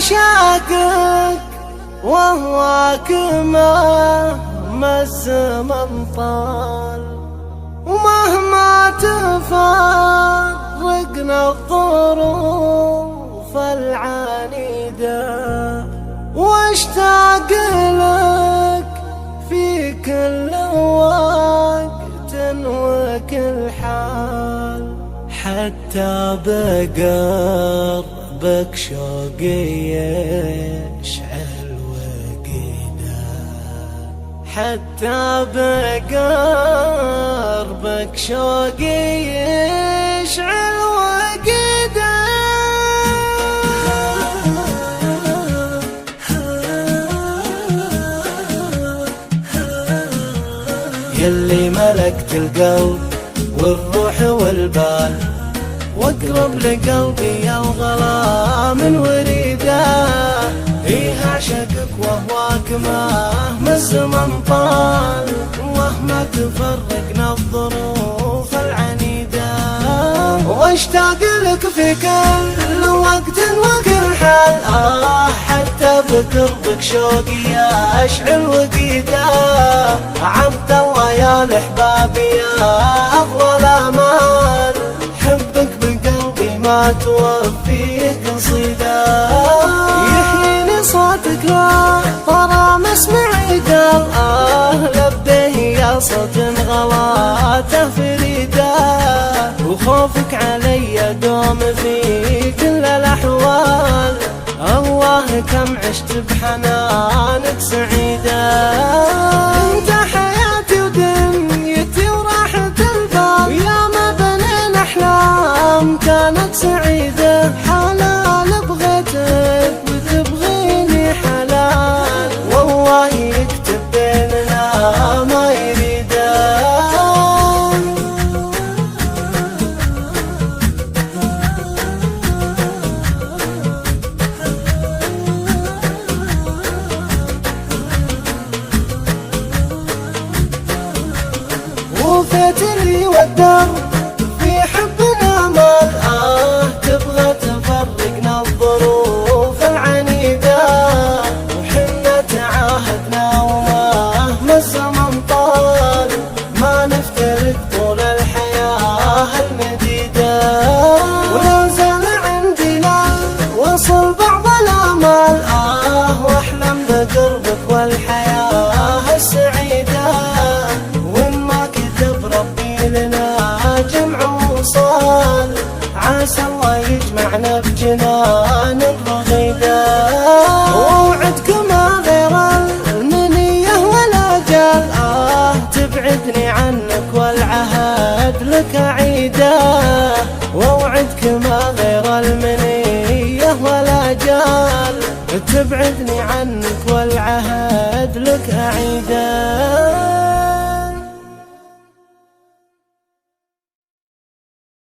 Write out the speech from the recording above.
عشاقك وهواك مهما الزمن طال، ومهما تفرقنا الظروف العنيدة، واشتاق لك في كل وقت وكل حال، حتى بقربك شوقي يشعل وقيدا، حتى بقربك شوقي يشعل وقيدا. يلي ملكت القلب والروح والبال، واقرب لقلبي الغلا من وريده، إيه أعشقك وهواك مهما الزمن طال، ومهما تفرقنا الظروف العنيدة، واشتاق لك في كل وقت وكل حال، حتى بقربك شوقي يشعل وقيده، عبد الله يا الأحباب يا أفضل أمان، حبك بقلبي ما توفيه قصيدة، يحييني صوتك لا ترى مسمعي قال، لبيه يا صوت غلاته فريدة، وخوفك علي دوم في كل الأحوال، الله كم عشت بحنانك سعيدة، انت حياتي ودنيتي وراحة البال، يا ما بنين أحلام كانت سعيدة، حلال بغيتك وتبغيني حلال، والله يكتب بيننا ما يريده. وفيت لي والدر في حبنا مال، تبغى تفرقنا الظروف العنيدة، وحنا تعاهدنا ومهما الزمن طال، ما نفترق طول الحياة المديدة، ولا زال عندي لا وصل بعض الآمال، واحلم بقربك والحياة السعيدة، لنا جمع وصال، عسى الله يجمعنا بجنان الرغيدة، ووعدك ما غير المنية والأجال، تبعدني عنك والعهد لك أعيده، ووعدك ما غير المنية والأجال، تبعدني عنك والعهد لك أعيده.